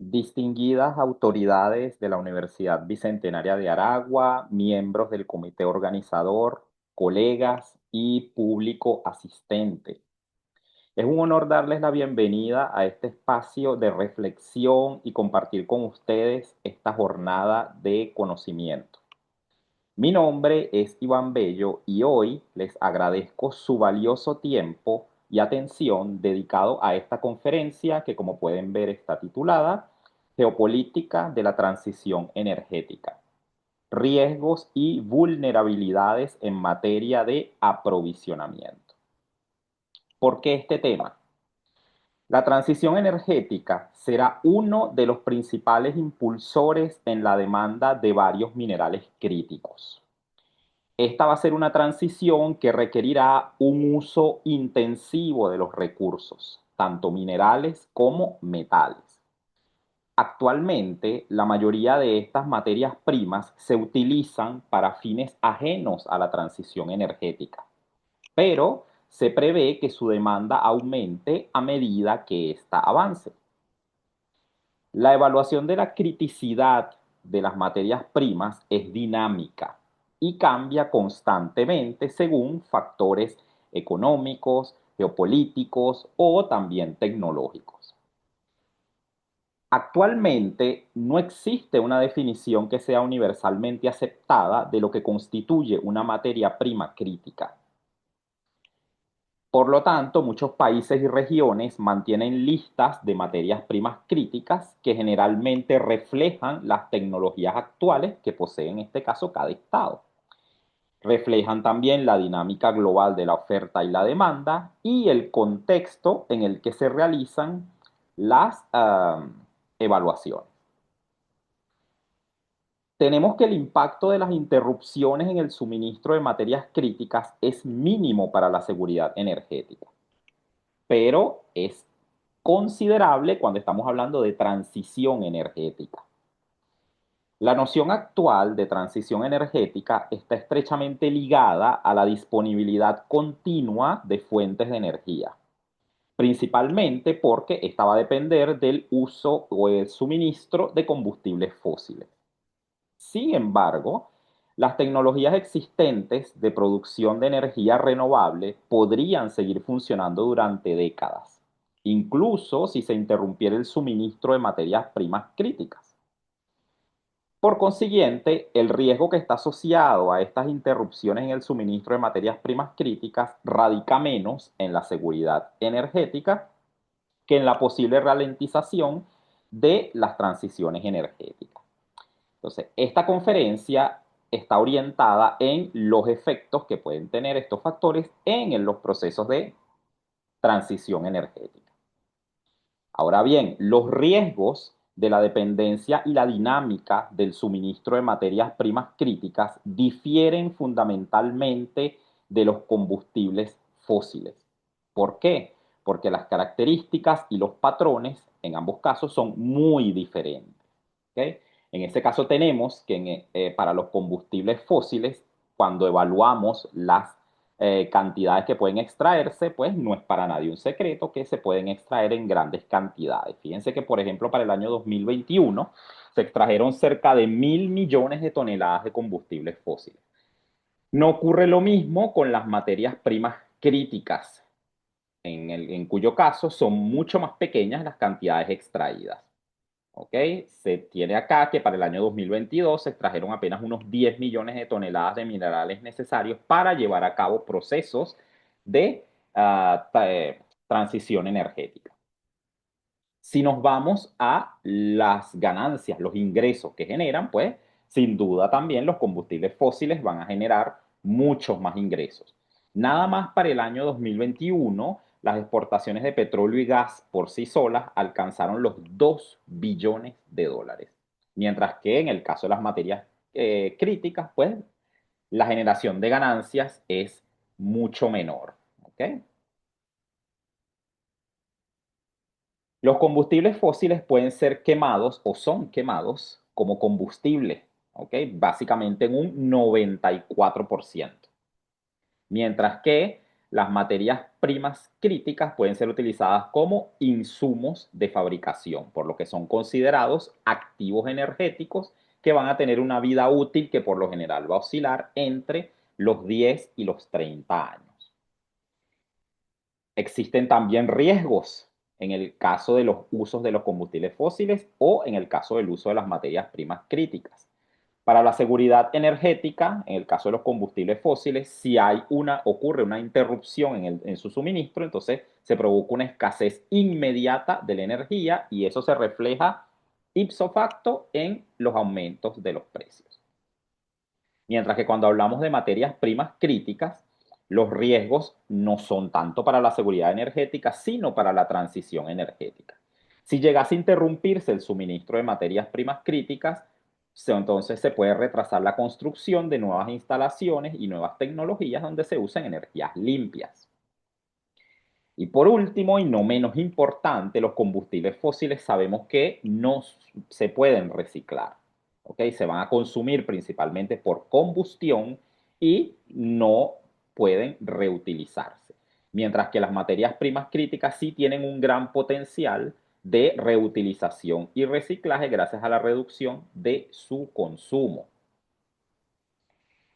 Distinguidas autoridades de la Universidad Bicentenaria de Aragua, miembros del comité organizador, colegas y público asistente. Es un honor darles la bienvenida a este espacio de reflexión y compartir con ustedes esta jornada de conocimiento. Mi nombre es Iván Bello y hoy les agradezco su valioso tiempo y atención dedicado a esta conferencia que, como pueden ver, está titulada Geopolítica de la Transición Energética, riesgos y vulnerabilidades en materia de aprovisionamiento. ¿Por qué este tema? La transición energética será uno de los principales impulsores en la demanda de varios minerales críticos. Esta va a ser una transición que requerirá un uso intensivo de los recursos, tanto minerales como metales. Actualmente, la mayoría de estas materias primas se utilizan para fines ajenos a la transición energética, pero se prevé que su demanda aumente a medida que ésta avance. La evaluación de la criticidad de las materias primas es dinámica y cambia constantemente según factores económicos, geopolíticos o también tecnológicos. Actualmente no existe una definición que sea universalmente aceptada de lo que constituye una materia prima crítica. Por lo tanto, muchos países y regiones mantienen listas de materias primas críticas que generalmente reflejan las tecnologías actuales que posee en este caso cada estado. Reflejan también la dinámica global de la oferta y la demanda y el contexto en el que se realizan las evaluaciones. Tenemos que el impacto de las interrupciones en el suministro de materias críticas es mínimo para la seguridad energética, pero es considerable cuando estamos hablando de transición energética. La noción actual de transición energética está estrechamente ligada a la disponibilidad continua de fuentes de energía, principalmente porque esta va a depender del uso o el suministro de combustibles fósiles. Sin embargo, las tecnologías existentes de producción de energía renovable podrían seguir funcionando durante décadas, incluso si se interrumpiera el suministro de materias primas críticas. Por consiguiente, el riesgo que está asociado a estas interrupciones en el suministro de materias primas críticas radica menos en la seguridad energética que en la posible ralentización de las transiciones energéticas. Entonces, esta conferencia está orientada en los efectos que pueden tener estos factores en los procesos de transición energética. Ahora bien, los riesgos de la dependencia y la dinámica del suministro de materias primas críticas difieren fundamentalmente de los combustibles fósiles. ¿Por qué? Porque las características y los patrones en ambos casos son muy diferentes. ¿Okay? En este caso tenemos que para los combustibles fósiles, cuando evaluamos las cantidades que pueden extraerse, pues no es para nadie un secreto que se pueden extraer en grandes cantidades. Fíjense que, por ejemplo, para el año 2021 se extrajeron cerca de 1.000 millones de toneladas de combustibles fósiles. No ocurre lo mismo con las materias primas críticas, en cuyo caso son mucho más pequeñas las cantidades extraídas. ¿Ok? Se tiene acá que para el año 2022 se extrajeron apenas unos 10 millones de toneladas de minerales necesarios para llevar a cabo procesos de transición energética. Si nos vamos a las ganancias, los ingresos que generan, pues sin duda también los combustibles fósiles van a generar muchos más ingresos. Nada más para el año 2021, las exportaciones de petróleo y gas por sí solas alcanzaron los 2 billones de dólares. Mientras que en el caso de las materias críticas, pues la generación de ganancias es mucho menor. ¿Ok? Los combustibles fósiles pueden ser quemados o son quemados como combustible, ¿ok? Básicamente en un 94%. Mientras que las materias primas críticas pueden ser utilizadas como insumos de fabricación, por lo que son considerados activos energéticos que van a tener una vida útil que por lo general va a oscilar entre los 10 y los 30 años. Existen también riesgos en el caso de los usos de los combustibles fósiles o en el caso del uso de las materias primas críticas. Para la seguridad energética, en el caso de los combustibles fósiles, si ocurre una interrupción en su suministro, entonces se provoca una escasez inmediata de la energía y eso se refleja ipso facto en los aumentos de los precios. Mientras que cuando hablamos de materias primas críticas, los riesgos no son tanto para la seguridad energética, sino para la transición energética. Si llegase a interrumpirse el suministro de materias primas críticas, entonces se puede retrasar la construcción de nuevas instalaciones y nuevas tecnologías donde se usen energías limpias. Y por último, y no menos importante, los combustibles fósiles sabemos que no se pueden reciclar. ¿Ok? Se van a consumir principalmente por combustión y no pueden reutilizarse. Mientras que las materias primas críticas sí tienen un gran potencial de reutilización y reciclaje gracias a la reducción de su consumo.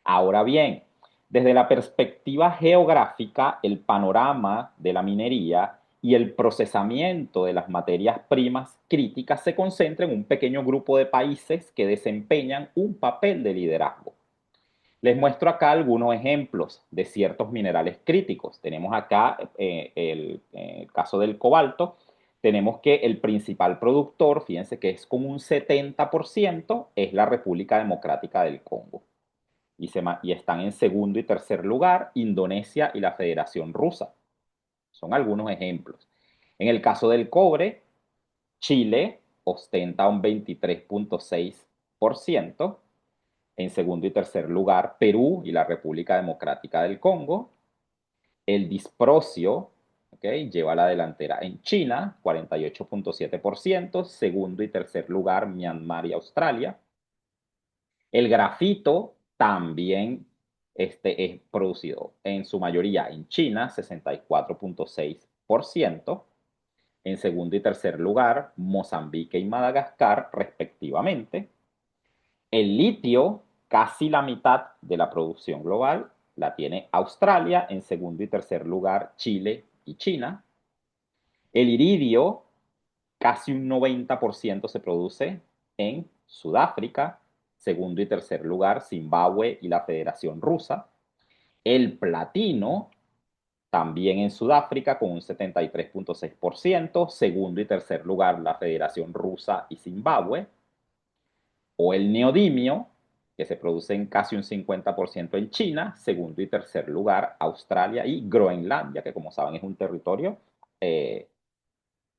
Ahora bien, desde la perspectiva geográfica, el panorama de la minería y el procesamiento de las materias primas críticas se concentra en un pequeño grupo de países que desempeñan un papel de liderazgo. Les muestro acá algunos ejemplos de ciertos minerales críticos. Tenemos acá el caso del cobalto. Tenemos que el principal productor, fíjense que es como un 70%, es la República Democrática del Congo y están en segundo y tercer lugar Indonesia y la Federación Rusa. Son algunos ejemplos. En el caso del cobre, Chile ostenta un 23.6%. En segundo y tercer lugar, Perú y la República Democrática del Congo. El disprocio, ¿okay?, lleva la delantera en China, 48.7%. Segundo y tercer lugar, Myanmar y Australia. El grafito también es producido en su mayoría en China, 64.6%. En segundo y tercer lugar, Mozambique y Madagascar, respectivamente. El litio, casi la mitad de la producción global, la tiene Australia. En segundo y tercer lugar, Chile y China. El iridio, casi un 90% se produce en Sudáfrica. Segundo y tercer lugar, Zimbabue y la Federación Rusa. El platino, también en Sudáfrica, con un 73.6%. Segundo y tercer lugar, la Federación Rusa y Zimbabue. O el neodimio, que se produce en casi un 50% en China. Segundo y tercer lugar, Australia y Groenlandia, que como saben es un territorio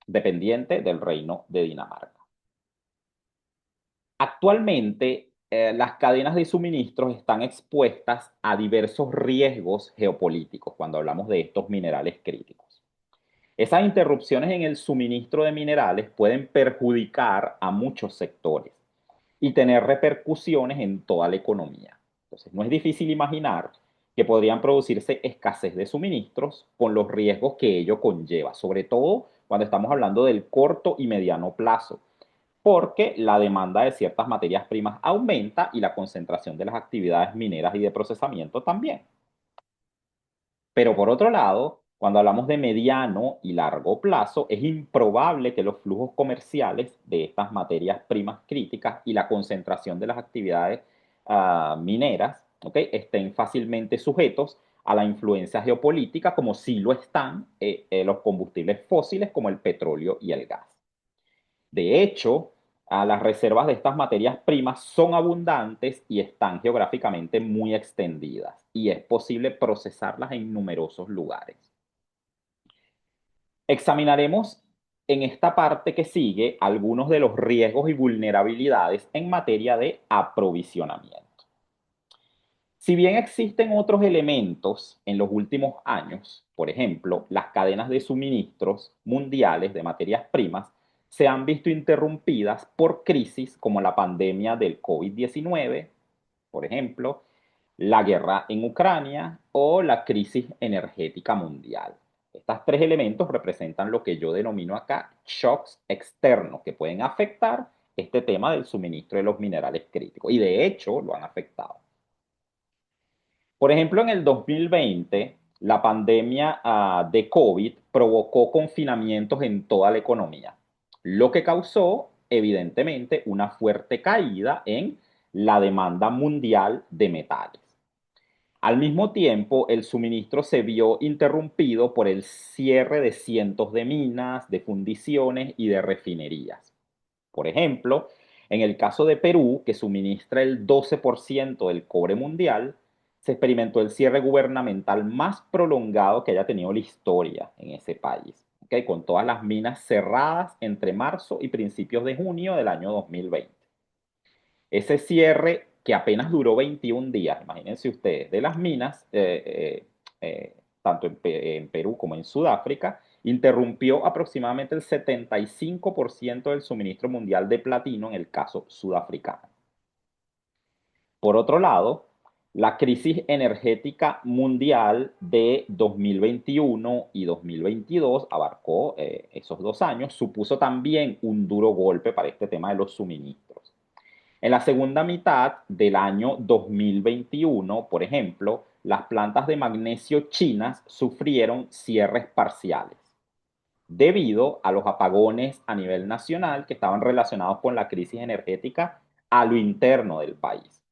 dependiente del Reino de Dinamarca. Actualmente, las cadenas de suministros están expuestas a diversos riesgos geopolíticos cuando hablamos de estos minerales críticos. Esas interrupciones en el suministro de minerales pueden perjudicar a muchos sectores y tener repercusiones en toda la economía. Entonces, no es difícil imaginar que podrían producirse escasez de suministros con los riesgos que ello conlleva, sobre todo cuando estamos hablando del corto y mediano plazo, porque la demanda de ciertas materias primas aumenta y la concentración de las actividades mineras y de procesamiento también. Pero por otro lado, cuando hablamos de mediano y largo plazo, es improbable que los flujos comerciales de estas materias primas críticas y la concentración de las actividades mineras, ¿okay?, estén fácilmente sujetos a la influencia geopolítica como sí lo están los combustibles fósiles como el petróleo y el gas. De hecho, las reservas de estas materias primas son abundantes y están geográficamente muy extendidas y es posible procesarlas en numerosos lugares. Examinaremos en esta parte que sigue algunos de los riesgos y vulnerabilidades en materia de aprovisionamiento. Si bien existen otros elementos en los últimos años, por ejemplo, las cadenas de suministros mundiales de materias primas se han visto interrumpidas por crisis como la pandemia del COVID-19, por ejemplo, la guerra en Ucrania o la crisis energética mundial. Estos tres elementos representan lo que yo denomino acá shocks externos que pueden afectar este tema del suministro de los minerales críticos y de hecho lo han afectado. Por ejemplo, en el 2020, la pandemia de COVID provocó confinamientos en toda la economía, lo que causó, evidentemente, una fuerte caída en la demanda mundial de metales. Al mismo tiempo, el suministro se vio interrumpido por el cierre de cientos de minas, de fundiciones y de refinerías. Por ejemplo, en el caso de Perú, que suministra el 12% del cobre mundial, se experimentó el cierre gubernamental más prolongado que haya tenido la historia en ese país, ¿okay? Con todas las minas cerradas entre marzo y principios de junio del año 2020. Ese cierre que apenas duró 21 días, imagínense ustedes, de las minas, tanto en Perú como en Sudáfrica, interrumpió aproximadamente el 75% del suministro mundial de platino en el caso sudafricano. Por otro lado, la crisis energética mundial de 2021 y 2022 abarcó esos 2 años, supuso también un duro golpe para este tema de los suministros. En la segunda mitad del año 2021, por ejemplo, las plantas de magnesio chinas sufrieron cierres parciales debido a los apagones a nivel nacional que estaban relacionados con la crisis energética a lo interno del país.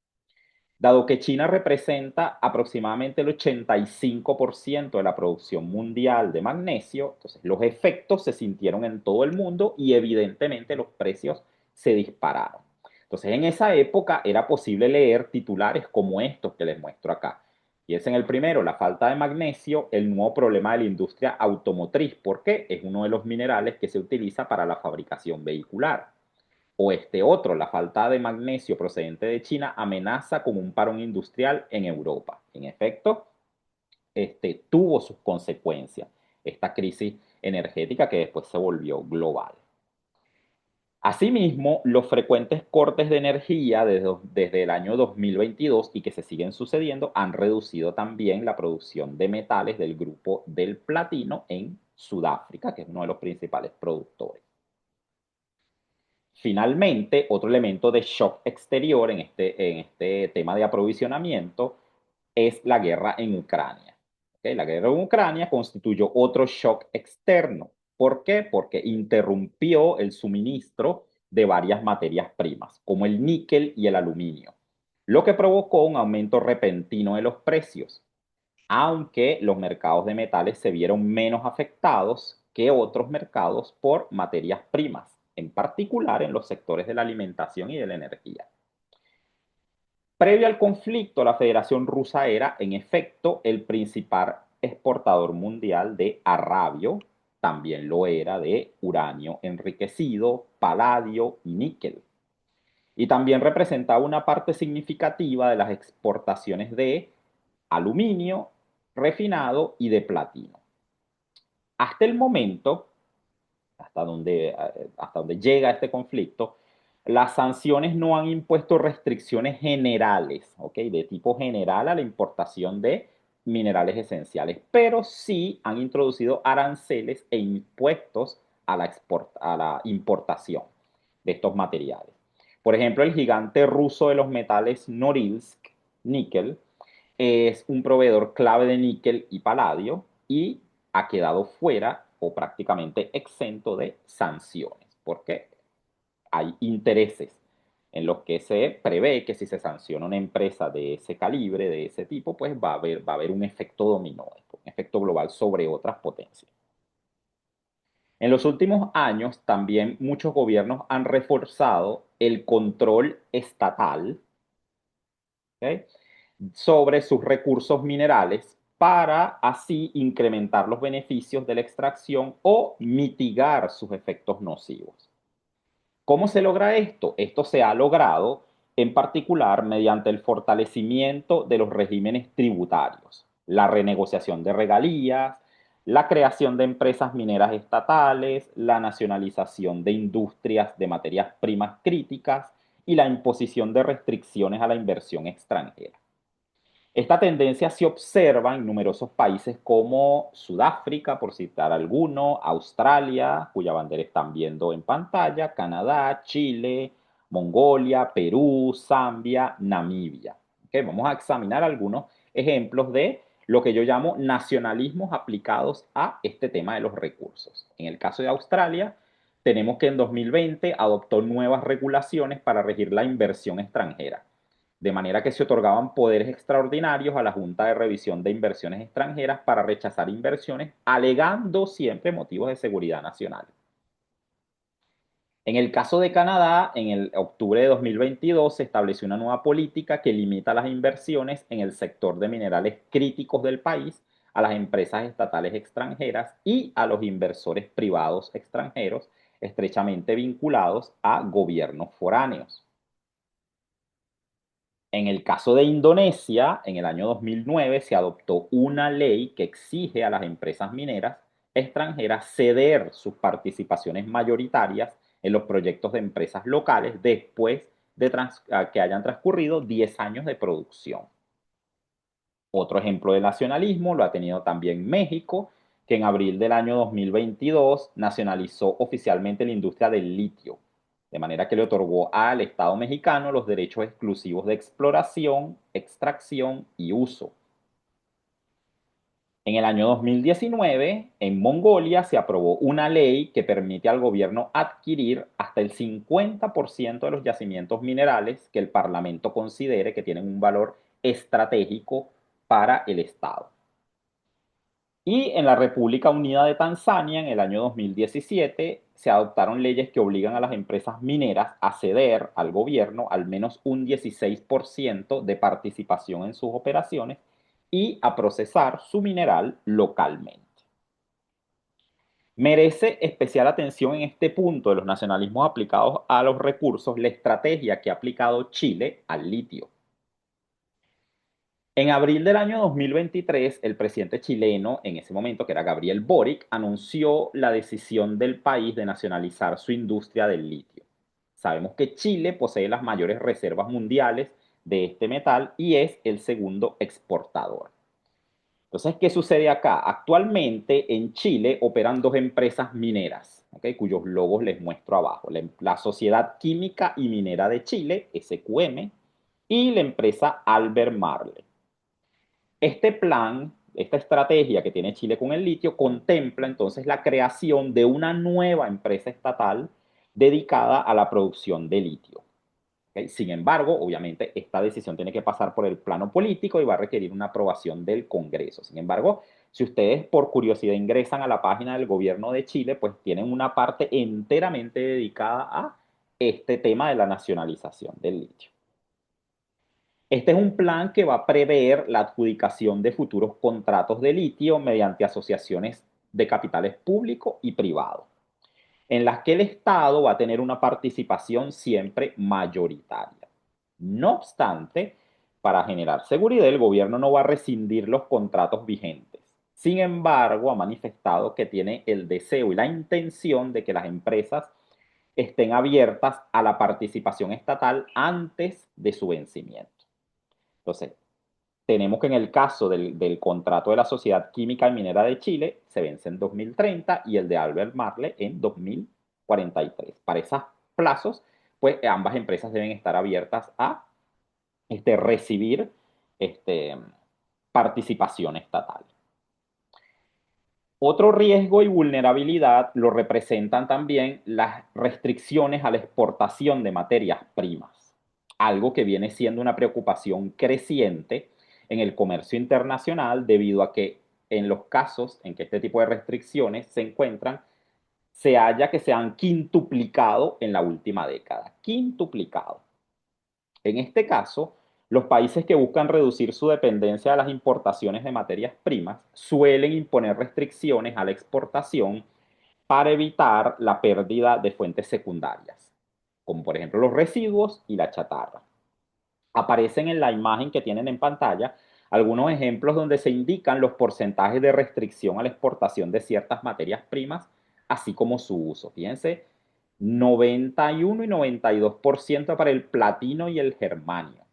Dado que China representa aproximadamente el 85% de la producción mundial de magnesio, entonces los efectos se sintieron en todo el mundo y evidentemente los precios se dispararon. Entonces en esa época era posible leer titulares como estos que les muestro acá. Y es en el primero, la falta de magnesio, el nuevo problema de la industria automotriz, porque es uno de los minerales que se utiliza para la fabricación vehicular. O este otro, la falta de magnesio procedente de China amenaza con un parón industrial en Europa. En efecto, tuvo sus consecuencias, esta crisis energética que después se volvió global. Asimismo, los frecuentes cortes de energía desde el año 2022 y que se siguen sucediendo han reducido también la producción de metales del grupo del platino en Sudáfrica, que es uno de los principales productores. Finalmente, otro elemento de shock exterior en este tema de aprovisionamiento es la guerra en Ucrania. ¿Okay? La guerra en Ucrania constituyó otro shock externo. ¿Por qué? Porque interrumpió el suministro de varias materias primas, como el níquel y el aluminio, lo que provocó un aumento repentino de los precios, aunque los mercados de metales se vieron menos afectados que otros mercados por materias primas, en particular en los sectores de la alimentación y de la energía. Previo al conflicto, la Federación Rusa era, en efecto, el principal exportador mundial de arrabio, también lo era de uranio enriquecido, paladio y níquel. Y también representaba una parte significativa de las exportaciones de aluminio refinado y de platino. Hasta el momento, hasta donde llega este conflicto, las sanciones no han impuesto restricciones generales, ¿ok? De tipo general a la importación de minerales esenciales, pero sí han introducido aranceles e impuestos a la importación de estos materiales. Por ejemplo, el gigante ruso de los metales Norilsk, níquel, es un proveedor clave de níquel y paladio y ha quedado fuera o prácticamente exento de sanciones, porque hay intereses en los que se prevé que si se sanciona una empresa de ese calibre, de ese tipo, pues va a haber un efecto dominó, un efecto global sobre otras potencias. En los últimos años, también muchos gobiernos han reforzado el control estatal, ¿okay?, sobre sus recursos minerales para así incrementar los beneficios de la extracción o mitigar sus efectos nocivos. ¿Cómo se logra esto? Esto se ha logrado en particular mediante el fortalecimiento de los regímenes tributarios, la renegociación de regalías, la creación de empresas mineras estatales, la nacionalización de industrias de materias primas críticas y la imposición de restricciones a la inversión extranjera. Esta tendencia se observa en numerosos países como Sudáfrica, por citar alguno, Australia, cuya bandera están viendo en pantalla, Canadá, Chile, Mongolia, Perú, Zambia, Namibia. ¿Ok? Vamos a examinar algunos ejemplos de lo que yo llamo nacionalismos aplicados a este tema de los recursos. En el caso de Australia, tenemos que en 2020 adoptó nuevas regulaciones para regir la inversión extranjera, de manera que se otorgaban poderes extraordinarios a la Junta de Revisión de Inversiones Extranjeras para rechazar inversiones, alegando siempre motivos de seguridad nacional. En el caso de Canadá, en el octubre de 2022 se estableció una nueva política que limita las inversiones en el sector de minerales críticos del país a las empresas estatales extranjeras y a los inversores privados extranjeros estrechamente vinculados a gobiernos foráneos. En el caso de Indonesia, en el año 2009 se adoptó una ley que exige a las empresas mineras extranjeras ceder sus participaciones mayoritarias en los proyectos de empresas locales después de que hayan transcurrido 10 años de producción. Otro ejemplo de nacionalismo lo ha tenido también México, que en abril del año 2022 nacionalizó oficialmente la industria del litio, de manera que le otorgó al Estado mexicano los derechos exclusivos de exploración, extracción y uso. En el año 2019, en Mongolia se aprobó una ley que permite al gobierno adquirir hasta el 50% de los yacimientos minerales que el Parlamento considere que tienen un valor estratégico para el Estado. Y en la República Unida de Tanzania, en el año 2017, se adoptaron leyes que obligan a las empresas mineras a ceder al gobierno al menos un 16% de participación en sus operaciones y a procesar su mineral localmente. Merece especial atención en este punto de los nacionalismos aplicados a los recursos la estrategia que ha aplicado Chile al litio. En abril del año 2023, el presidente chileno, en ese momento, que era Gabriel Boric, anunció la decisión del país de nacionalizar su industria del litio. Sabemos que Chile posee las mayores reservas mundiales de este metal y es el segundo exportador. Entonces, ¿qué sucede acá? Actualmente en Chile operan dos empresas mineras, ¿okay?, cuyos logos les muestro abajo. La Sociedad Química y Minera de Chile, SQM, y la empresa Albert Marley. Este plan, esta estrategia que tiene Chile con el litio, contempla entonces la creación de una nueva empresa estatal dedicada a la producción de litio. ¿Okay? Sin embargo, obviamente, esta decisión tiene que pasar por el plano político y va a requerir una aprobación del Congreso. Sin embargo, si ustedes por curiosidad ingresan a la página del gobierno de Chile, pues tienen una parte enteramente dedicada a este tema de la nacionalización del litio. Este es un plan que va a prever la adjudicación de futuros contratos de litio mediante asociaciones de capitales público y privado, en las que el Estado va a tener una participación siempre mayoritaria. No obstante, para generar seguridad, el gobierno no va a rescindir los contratos vigentes. Sin embargo, ha manifestado que tiene el deseo y la intención de que las empresas estén abiertas a la participación estatal antes de su vencimiento. Entonces, tenemos que en el caso del contrato de la Sociedad Química y Minera de Chile, se vence en 2030 y el de Albert Marley en 2043. Para esos plazos, pues ambas empresas deben estar abiertas a recibir este, participación estatal. Otro riesgo y vulnerabilidad lo representan también las restricciones a la exportación de materias primas, algo que viene siendo una preocupación creciente en el comercio internacional debido a que en los casos en que este tipo de restricciones se encuentran, se halla que se han quintuplicado en la última década. Quintuplicado. En este caso, los países que buscan reducir su dependencia de las importaciones de materias primas suelen imponer restricciones a la exportación para evitar la pérdida de fuentes secundarias, como por ejemplo los residuos y la chatarra. Aparecen en la imagen que tienen en pantalla algunos ejemplos donde se indican los porcentajes de restricción a la exportación de ciertas materias primas, así como su uso. Fíjense, 91 y 92% para el platino y el germanio.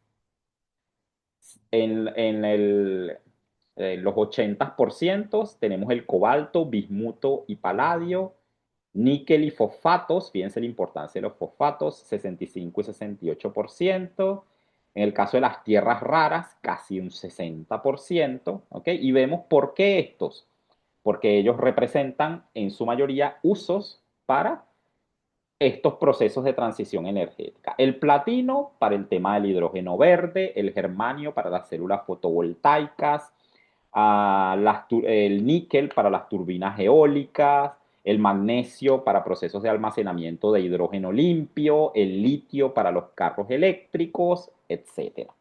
En los 80% tenemos el cobalto, bismuto y paladio, níquel y fosfatos, fíjense la importancia de los fosfatos, 65 y 68%. En el caso de las tierras raras, casi un 60%, ¿ok? Y vemos por qué estos, porque ellos representan en su mayoría usos para estos procesos de transición energética. El platino para el tema del hidrógeno verde, el germanio para las células fotovoltaicas, el níquel para las turbinas eólicas, el magnesio para procesos de almacenamiento de hidrógeno limpio, el litio para los carros eléctricos, etc.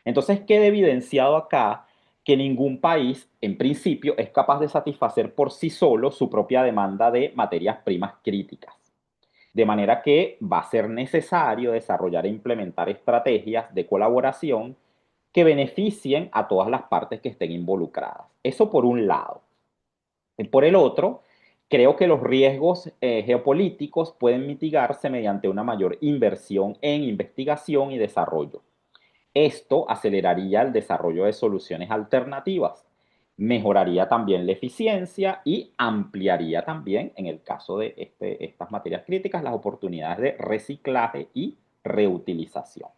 Entonces queda evidenciado acá que ningún país, en principio, es capaz de satisfacer por sí solo su propia demanda de materias primas críticas. De manera que va a ser necesario desarrollar e implementar estrategias de colaboración que beneficien a todas las partes que estén involucradas. Eso por un lado. Y por el otro, creo que los riesgos geopolíticos pueden mitigarse mediante una mayor inversión en investigación y desarrollo. Esto aceleraría el desarrollo de soluciones alternativas, mejoraría también la eficiencia y ampliaría también, en el caso de estas materias críticas, las oportunidades de reciclaje y reutilización.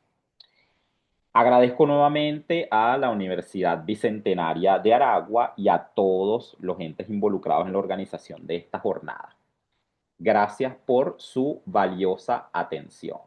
Agradezco nuevamente a la Universidad Bicentenaria de Aragua y a todos los entes involucrados en la organización de esta jornada. Gracias por su valiosa atención.